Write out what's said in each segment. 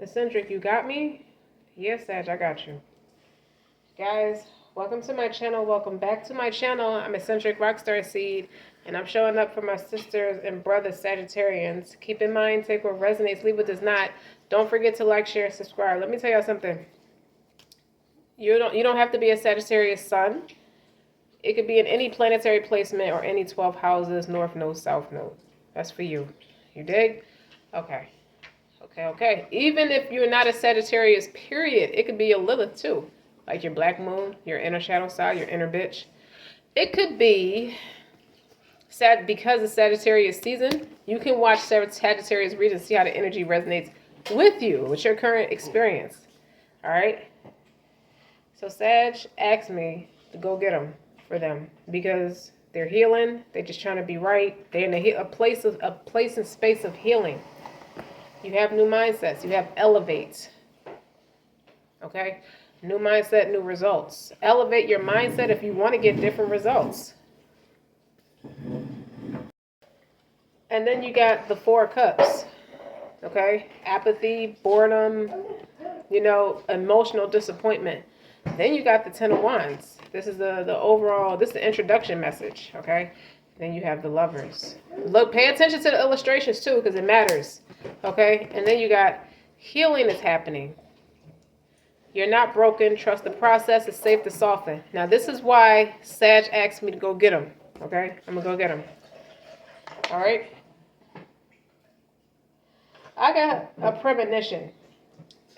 Eccentric, you got me? Yes, Sag, I got you. Guys, welcome to my channel. Welcome back to my channel. I'm Eccentric RockStar'Seed, and I'm showing up for my sisters and brothers Sagittarians. Keep in mind, take what resonates, leave what does not. Don't forget to like, share, and subscribe. Let me tell y'all something. You don't have to be a Sagittarius sun. It could be in any planetary placement or any 12 houses, north node, south node. That's for you. You dig? Okay. Okay. Even if you're not a Sagittarius, period, it could be a Lilith too. Like your black moon, your inner shadow side, your inner bitch. It could be because of Sagittarius season. You can watch Sagittarius read and see how the energy resonates with you, with your current experience. All right. So Sag asked me to go get them for them because they're healing. They're just trying to be right. They're in a place and space of healing. You have new mindsets. You have elevate. Okay? New mindset, new results. Elevate your mindset if you want to get different results. And then you got the 4 cups. Okay? Apathy, boredom, emotional disappointment. Then you got the 10 of Wands. This is the overall, this is the introduction message. Okay? Then you have the Lovers. Look, pay attention to the illustrations too, because it matters. Okay? And then you got healing is happening. You're not broken. Trust the process. It's safe to soften. Now, this is why Sag asked me to go get him. Okay? I'm going to go get him. All right? I got a premonition.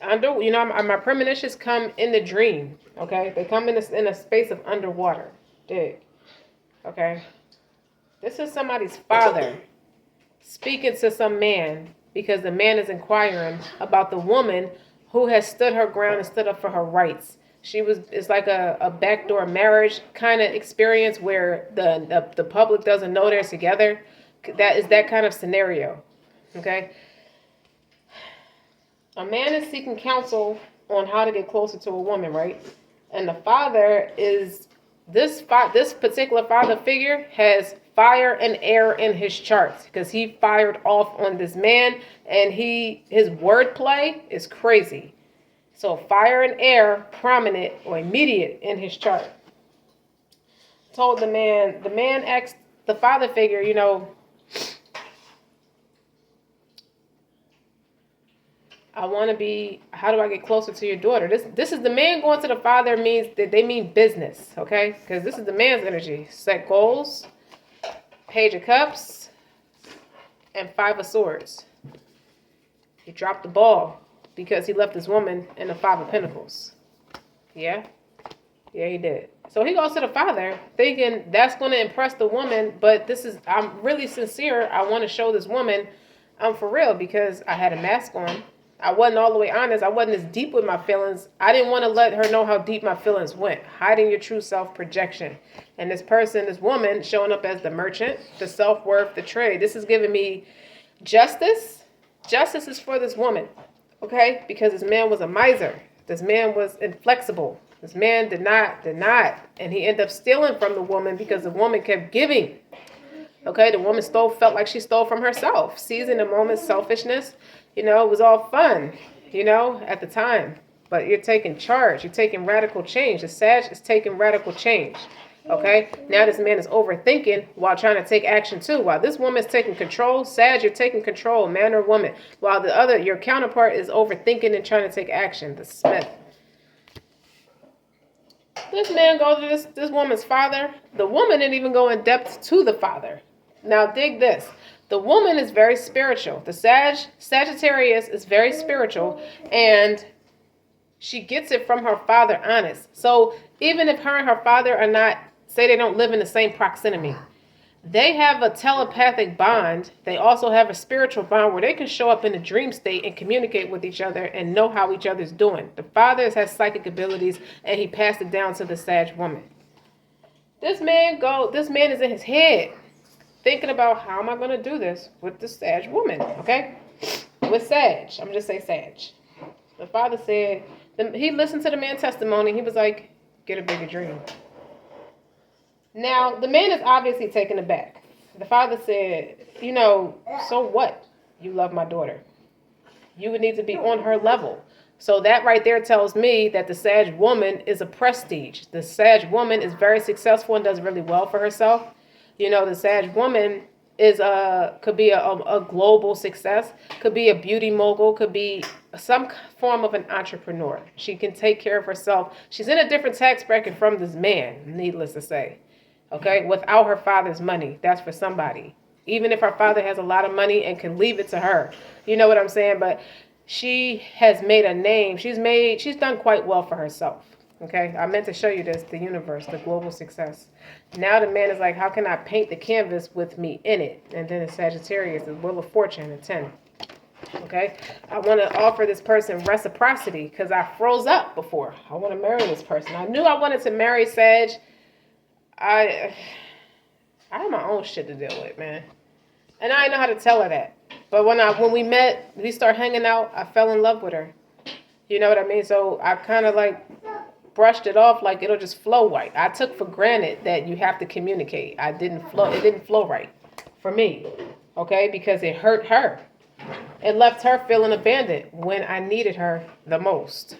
My premonitions come in the dream. Okay? They come in a space of underwater. Dig. Okay? This is somebody's father speaking to some man because the man is inquiring about the woman who has stood her ground and stood up for her rights. It's like a backdoor marriage kind of experience where the public doesn't know they're together. That is that kind of scenario. Okay? A man is seeking counsel on how to get closer to a woman, right? And the father is this particular father figure has fire and air in his charts because he fired off on this man and his wordplay is crazy. So fire and air prominent or immediate in his chart. Told the man asked the father figure, how do I get closer to your daughter? This is the man going to the father means that they mean business, okay? Because this is the man's energy. Set goals, Page of Cups, and 5 of Swords. He dropped the ball because he left his woman in the 5 of Pentacles. Yeah? Yeah, he did. So he goes to the father thinking that's going to impress the woman, but I'm really sincere. I want to show this woman I'm for real because I had a mask on. I wasn't all the way honest. I wasn't as deep with my feelings. I didn't want to let her know how deep my feelings went. Hiding your true self projection. And this woman, showing up as the merchant, the self-worth, the trade. This is giving me justice. Justice is for this woman. Okay? Because this man was a miser. This man was inflexible. This man did not. And he ended up stealing from the woman because the woman kept giving. Okay? The woman felt like she stole from herself. Seizing the moment's selfishness. It was all fun, at the time. But you're taking charge. You're taking radical change. The Sag is taking radical change. Okay? Now this man is overthinking while trying to take action too. While this woman is taking control, Sag, you're taking control, man or woman. While your counterpart is overthinking and trying to take action, the Smith. This man goes to this woman's father. The woman didn't even go in depth to the father. Now dig this. The woman is very spiritual. The Sagittarius is very spiritual, and she gets it from her father honest. So even if her and her father are not, say they don't live in the same proximity, they have a telepathic bond. They also have a spiritual bond where they can show up in a dream state and communicate with each other and know how each other's doing. The father has psychic abilities, and he passed it down to the Sag woman. This man is in his head. Thinking about how am I going to do this with the Sag woman, okay? With Sag. I'm going to say Sag. The father said, he listened to the man's testimony. He was like, get a bigger dream. Now, the man is obviously taken aback. The father said, so what? You love my daughter. You would need to be on her level. So that right there tells me that the Sag woman is a prestige. The Sag woman is very successful and does really well for herself. You know, the Sag woman is could be a global success, could be a beauty mogul, could be some form of an entrepreneur. She can take care of herself. She's in a different tax bracket from this man, needless to say. Okay, without her father's money, that's for somebody. Even if her father has a lot of money and can leave it to her, you know what I'm saying? But she has made a name. She's done quite well for herself. Okay, I meant to show you this, the universe, the global success. Now the man is like, how can I paint the canvas with me in it? And then the Sagittarius, the Wheel of Fortune, the 10. Okay, I want to offer this person reciprocity because I froze up before. I want to marry this person. I knew I wanted to marry Sag. I have my own shit to deal with, man. And I didn't know how to tell her that. But when we met, we started hanging out, I fell in love with her. You know what I mean? So I kind of like brushed it off like it'll just flow right. I took for granted that you have to communicate. It didn't flow right for me. Okay? Because it hurt her. It left her feeling abandoned when I needed her the most.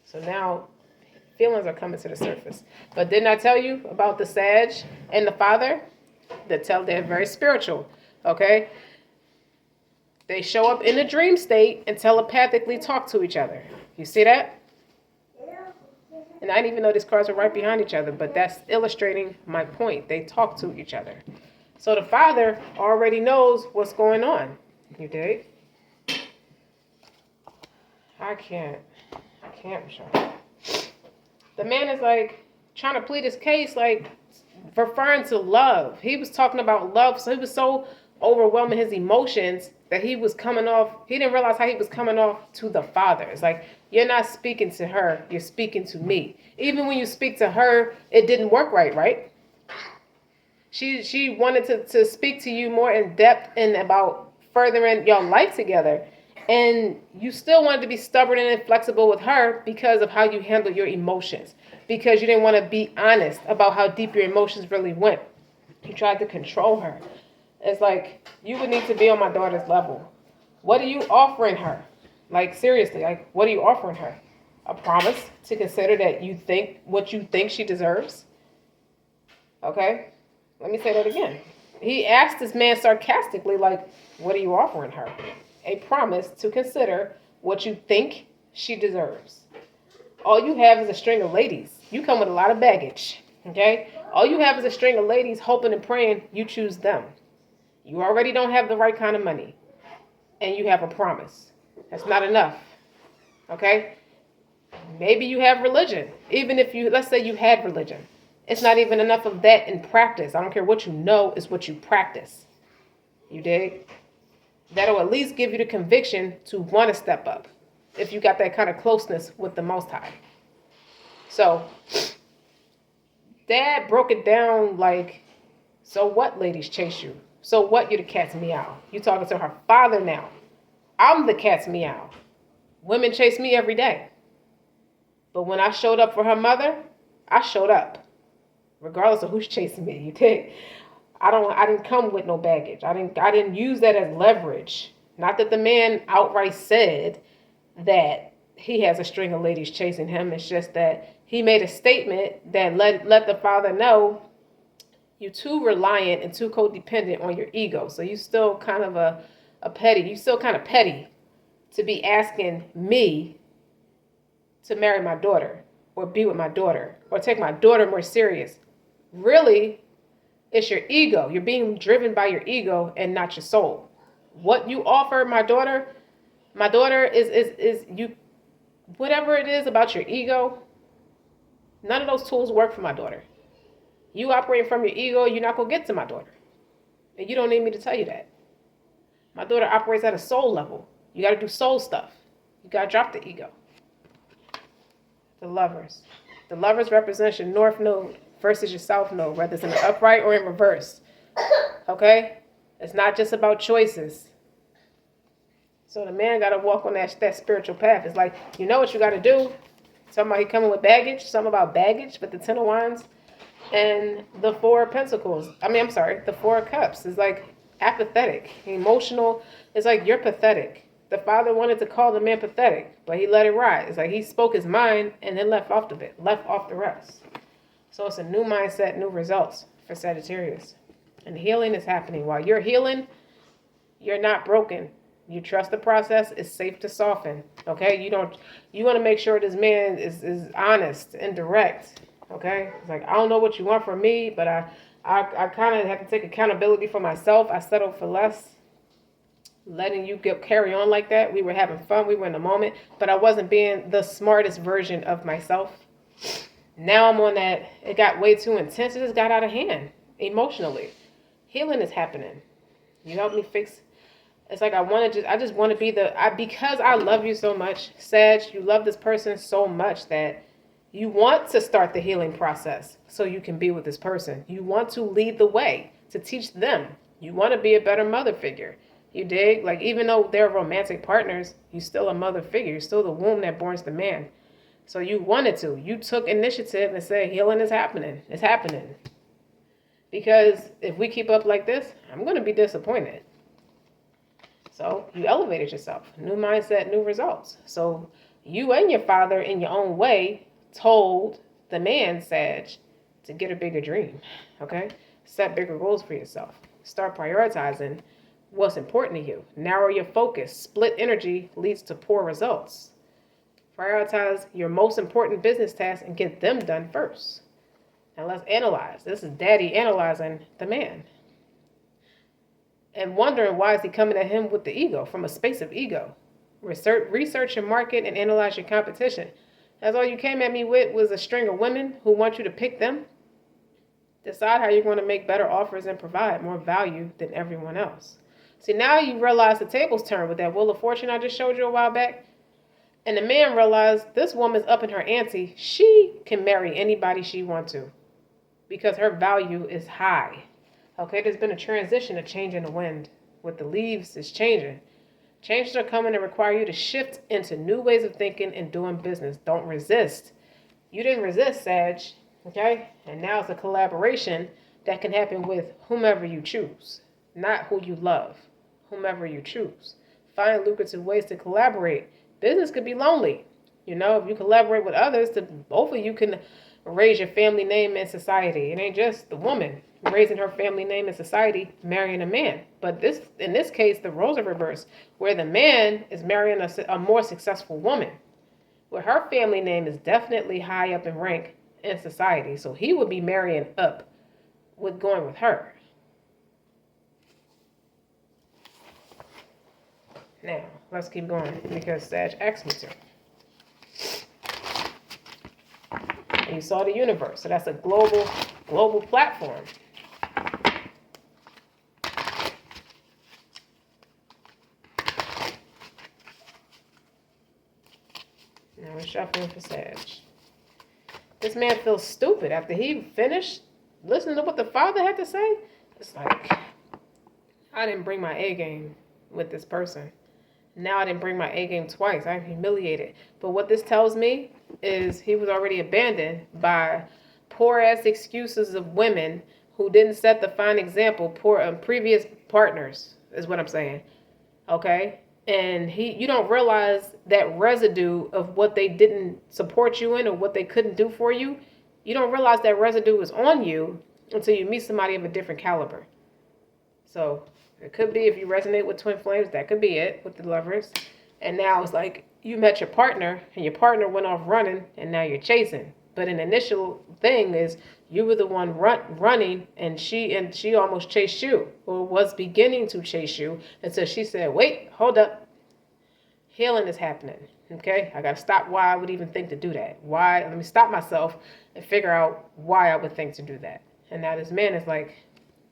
So now feelings are coming to the surface. But didn't I tell you about the Sag and the father? They're very spiritual. Okay? They show up in a dream state and telepathically talk to each other. You see that? And I didn't even know these cards are right behind each other, but that's illustrating my point. They talk to each other. So the father already knows what's going on. You dig? I can't, Michelle. The man is like trying to plead his case, like referring to love. He was talking about love, so he was so overwhelming his emotions that he was coming off. He didn't realize how he was coming off to the father. It's like, you're not speaking to her, you're speaking to me. Even when you speak to her, it didn't work right? She wanted to speak to you more in depth and about furthering your life together. And you still wanted to be stubborn and inflexible with her because of how you handle your emotions. Because you didn't want to be honest about how deep your emotions really went. You tried to control her. It's like, you would need to be on my daughter's level. What are you offering her? Like, seriously, like, what are you offering her? A promise to consider that you think what you think she deserves? Okay? Let me say that again. He asked this man sarcastically, like, what are you offering her? A promise to consider what you think she deserves. All you have is a string of ladies. You come with a lot of baggage. Okay? All you have is a string of ladies hoping and praying you choose them. You already don't have the right kind of money. And you have a promise. That's not enough. Okay? Maybe you have religion. Even if let's say you had religion. It's not even enough of that in practice. I don't care what you know, it's what you practice. You dig? That'll at least give you the conviction to want to step up. If you got that kind of closeness with the Most High. So, Dad broke it down like, so what, ladies chase you? So what, you the cat's meow? You talking to her father now. I'm the cat's meow. Women chase me every day. But when I showed up for her mother, I showed up. Regardless of who's chasing me, you take. I didn't come with no baggage. I didn't use that as leverage. Not that the man outright said that he has a string of ladies chasing him. It's just that he made a statement that let the father know you're too reliant and too codependent on your ego. So you still kind of you still kind of petty to be asking me to marry my daughter or be with my daughter or take my daughter more serious. Really, it's your ego. You're being driven by your ego and not your soul. What you offer my daughter is you, whatever it is about your ego, none of those tools work for my daughter. You operating from your ego, you're not going to get to my daughter. And you don't need me to tell you that. My daughter operates at a soul level. You got to do soul stuff. You got to drop the ego. The lovers. The lovers represents your north node versus your south node, whether it's in the upright or in reverse. Okay? It's not just about choices. So the man got to walk on that spiritual path. It's like, you know what you got to do. Somebody coming with baggage. Something about baggage with the 10 of wands and the 4 of pentacles. The 4 of cups. It's like apathetic, emotional. It's like you're pathetic. the father wanted to call the man pathetic, but he let it ride. It's like he spoke his mind and then left off the rest. So it's a new mindset, new results for Sagittarius. And healing is happening. While you're healing, you're not broken. You trust the process. It's safe to soften. Okay? You want to make sure this man is honest and direct. Okay? It's like, I don't know what you want from me, but I kind of have to take accountability for myself. I settled for less. Letting you carry on like that. We were having fun. We were in the moment, but I wasn't being the smartest version of myself. Now I'm on that. It got way too intense. It just got out of hand emotionally. Healing is happening. You helped me fix. It's like I just want to be because I love you so much, Sag. You love this person so much that you want to start the healing process so you can be with this person. You want to lead the way to teach them. You want to be a better mother figure. You dig? Like, even though they're romantic partners, you're still a mother figure. You're still the womb that borns the man. So you wanted to. You took initiative and said, healing is happening. It's happening. Because if we keep up like this, I'm going to be disappointed. So you elevated yourself. New mindset, new results. So you and your father, in your own way, told the man, Sag, to get a bigger dream. Okay? Set bigger goals for yourself. Start prioritizing what's important to you. Narrow your focus. Split energy leads to poor results. Prioritize your most important business tasks and get them done first. Now let's analyze. This is daddy analyzing the man. And wondering why is he coming at him with the ego, from a space of ego. Research your market and analyze your competition. That's all you came at me with was a string of women who want you to pick them. Decide how you're going to make better offers and provide more value than everyone else. See, now you realize the tables turn with that Wheel of Fortune I just showed you a while back. And the man realized this woman's up in her ante. She can marry anybody she wants to because her value is high. Okay, there's been a transition, a change in the wind. With the leaves, it's changing. Changes are coming to require you to shift into new ways of thinking and doing business. Don't resist. You didn't resist, Sag. Okay? And now it's a collaboration that can happen with whomever you choose, not who you love. Whomever you choose. Find lucrative ways to collaborate. Business could be lonely. You know, if you collaborate with others, both of you can raise your family name in society. It ain't just the woman raising her family name in society, marrying a man. But in this case, the roles are reversed, where the man is marrying a more successful woman, where her family name is definitely high up in rank in society. So he would be marrying up with going with her. Now, let's keep going because Sag asked me to. And you saw the universe. So that's a global platform. Now we're shuffling for Sag. This man feels stupid after he finished listening to what the father had to say. It's like, I didn't bring my A game with this person. Now I didn't bring my A game twice. I'm humiliated. But what this tells me is he was already abandoned by poor ass excuses of women who didn't set the fine example. Previous partners is what I'm saying. Okay? And you don't realize that residue of what they didn't support you in or what they couldn't do for you. You don't realize that residue is on you until you meet somebody of a different caliber. So it could be if you resonate with twin flames, that could be it with the lovers. And now it's like you met your partner and your partner went off running and now you're chasing. But an initial thing is you were the one running and she almost chased you or was beginning to chase you until she said, wait, hold up. Healing is happening. Okay? I got to stop why I would even think to do that. Why? Let me stop myself and figure out why I would think to do that. And now this man is like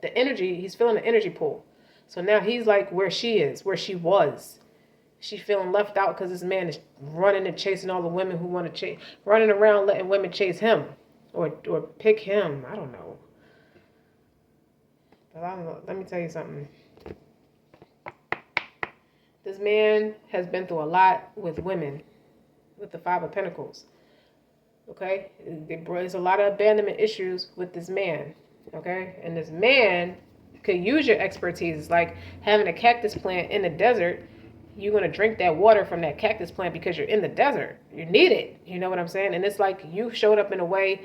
the energy, he's feeling the energy pull. So now he's like where she is, where she was. She's feeling left out because this man is running and chasing all the women who want to chase, running around letting women chase him or pick him. I don't know. But I don't know. Let me tell you something. This man has been through a lot with women, with the Five of Pentacles. Okay? There's a lot of abandonment issues with this man. Okay? And this man could use your expertise. It's like having a cactus plant in the desert. you're going to drink that water from that cactus plant because you're in the desert. You need it. You know what I'm saying? And it's like you showed up in a way,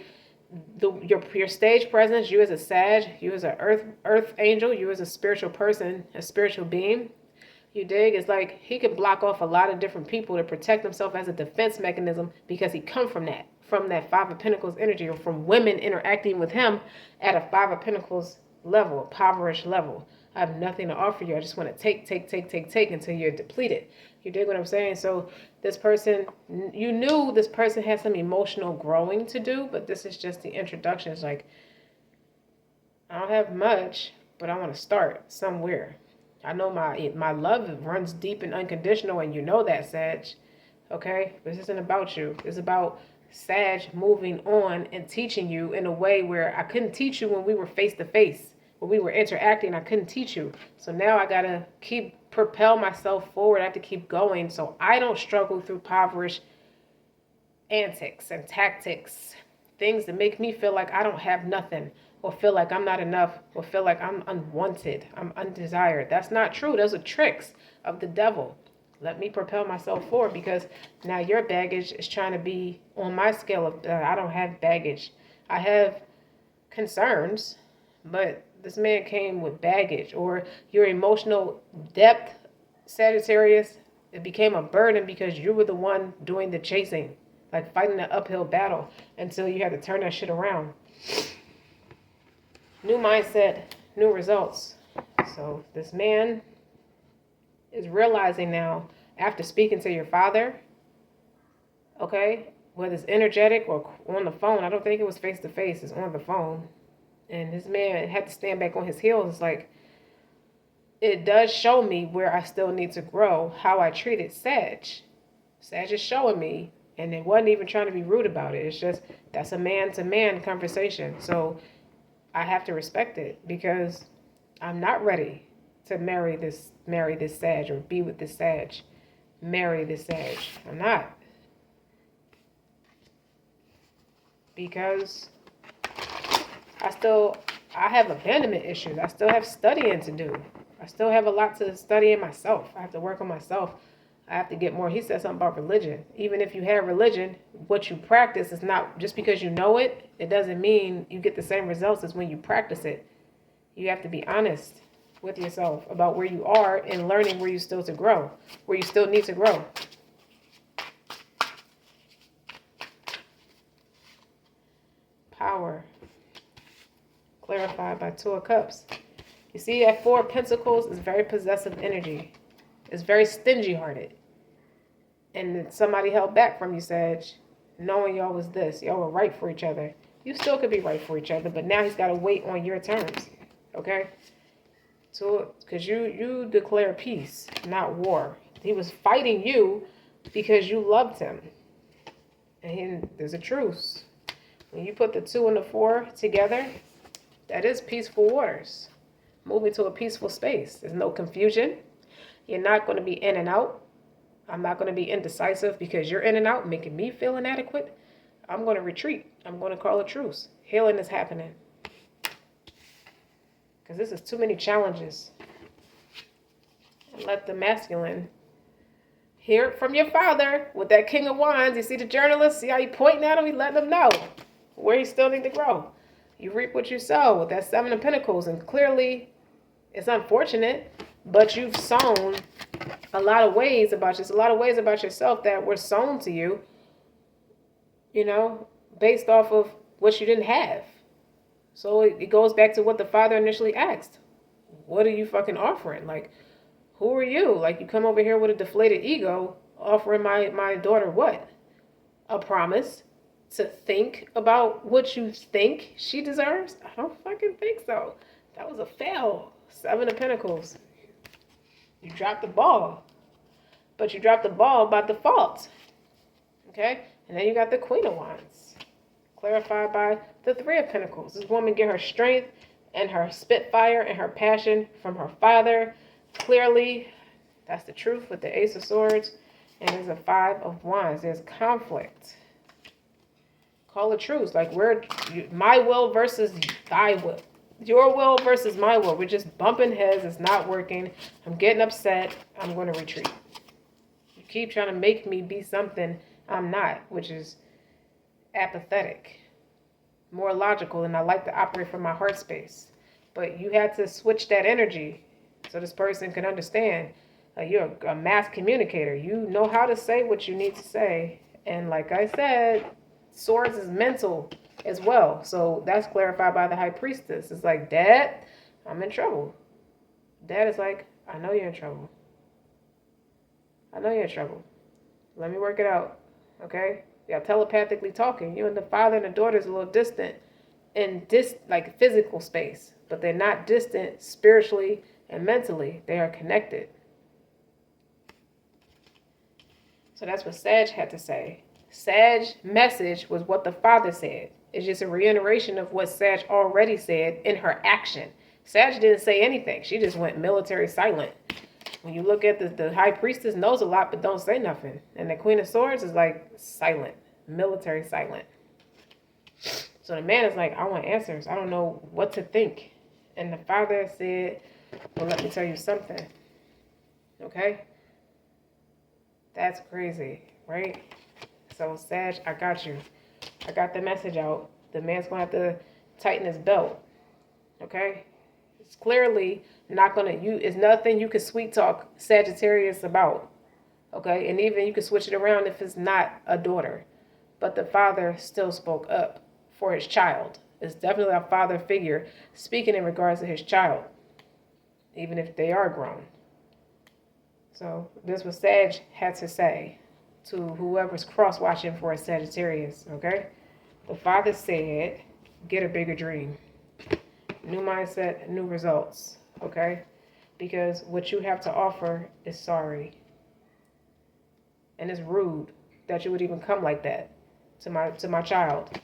your stage presence, you as a Sag, you as an earth angel, you as a spiritual person, a spiritual being. You dig? It's like he could block off a lot of different people to protect himself as a defense mechanism because he come from that Five of Pentacles energy, or from women interacting with him at a Five of Pentacles level, a impoverished level. I have nothing to offer you. I just want to take until you're depleted. You dig what I'm saying? So this person, you knew this person had some emotional growing to do, but this is just the introduction. It's like, I don't have much, but I want to start somewhere. I know my love runs deep and unconditional, and you know that, Sag. Okay? This isn't about you. It's about Sag moving on and teaching you in a way where I couldn't teach you when we were face to face. When we were interacting, I couldn't teach you. So now I gotta propel myself forward. I have to keep going so I don't struggle through impoverished antics and tactics. Things that make me feel like I don't have nothing, or feel like I'm not enough, or feel like I'm unwanted, I'm undesired. That's not true. Those are tricks of the devil. Let me propel myself forward, because now your baggage is trying to be on my scale of I don't have baggage. I have concerns, but this man came with baggage. Or your emotional depth, Sagittarius, it became a burden because you were the one doing the chasing, like fighting an uphill battle until you had to turn that shit around. New mindset, new results. So this man is realizing now, after speaking to your father, okay, whether it's energetic or on the phone, I don't think it was face to face, it's on the phone. And this man had to stand back on his heels. It's like, it does show me where I still need to grow, how I treated Sag. Sag is showing me, and it wasn't even trying to be rude about it. It's just, that's a man-to-man conversation. So I have to respect it, because I'm not ready to marry this Sag, or be with this Sag, marry this Sag. I'm not. Because I have abandonment issues. I still have studying to do. I still have a lot to study in myself. I have to work on myself. I have to get more. He said something about religion. Even if you have religion, what you practice is not, just because you know it, it doesn't mean you get the same results as when you practice it. You have to be honest with yourself about where you are, and learning where you still need to grow. Power. Clarified by Two of Cups. You see, that Four of Pentacles is very possessive energy. It's very stingy-hearted. And somebody held back from you, Sag, knowing y'all was this. Y'all were right for each other. You still could be right for each other, but now he's got to wait on your terms. Okay? So, because you declare peace, not war. He was fighting you because you loved him. And there's a truce. When you put the 2 and the 4 together, that is peaceful waters. Moving to a peaceful space. There's no confusion. You're not going to be in and out. I'm not going to be indecisive because you're in and out, making me feel inadequate. I'm going to retreat. I'm going to call a truce. Healing is happening. Because this is too many challenges. And let the masculine hear it from your father with that King of Wands. You see the journalist? See how he pointing at him? He letting them know where he still need to grow. You reap what you sow with that 7 of Pentacles. And clearly, it's unfortunate, but you've sown a lot of ways about yourself that were sown to you, based off of what you didn't have. So it goes back to what the father initially asked. What are you fucking offering? Like, who are you? Like, you come over here with a deflated ego, offering my daughter what? A promise to think about what you think she deserves? I don't fucking think so. That was a fail. 7 of Pentacles. You dropped the ball. But you dropped the ball by default. Okay? And then you got the Queen of Wands. Clarified by the 3 of Pentacles. This woman get her strength and her spitfire and her passion from her father. Clearly, that's the truth with the Ace of Swords. And there's a 5 of Wands. There's conflict. Call a truce. Like, my will versus thy will. Your will versus my will. We're just bumping heads. It's not working. I'm getting upset. I'm going to retreat. keep trying to make me be something I'm not, which is apathetic, more logical, and I like to operate from my heart space. But you had to switch that energy so this person can understand. You're a mass communicator. You know how to say what you need to say. And like I said, swords is mental as well. So that's clarified by the high priestess. It's like, Dad, I'm in trouble. Dad is like, I know you're in trouble. I know you're in trouble. Let me work it out. Okay? Y'all telepathically talking. You and the father and the daughter is a little distant in like physical space. But they're not distant spiritually and mentally. They are connected. So that's what Sag had to say. Sag's message was what the father said. It's just a reiteration of what Sag already said in her action. Sag didn't say anything. She just went military silent. When you look at the high priestess knows a lot but don't say nothing. And the Queen of Swords is like silent, military silent. So the man is like, I want answers. I don't know what to think. And the father said, well, let me tell you something. Okay? That's crazy, right? So Sag, I got you. I got the message out. The man's going to have to tighten his belt. Okay? It's clearly not going to, it's nothing you can sweet talk Sagittarius about. Okay? And even you can switch it around if it's not a daughter. But the father still spoke up for his child. It's definitely a father figure speaking in regards to his child. Even if they are grown. So this was Sag had to say to whoever's cross-watching for a Sagittarius, okay? The father said, get a bigger dream. New mindset, new results, okay? Because what you have to offer is sorry. And it's rude that you would even come like that to my child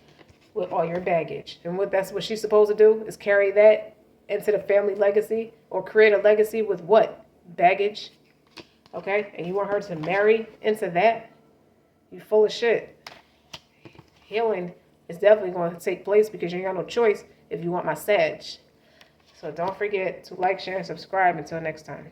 with all your baggage. And that's what she's supposed to do is carry that into the family legacy or create a legacy with what? Baggage. Okay? And you want her to marry into that? You full of shit. Healing is definitely going to take place because you ain't got no choice if you want my Sag. So don't forget to like, share, and subscribe. Until next time.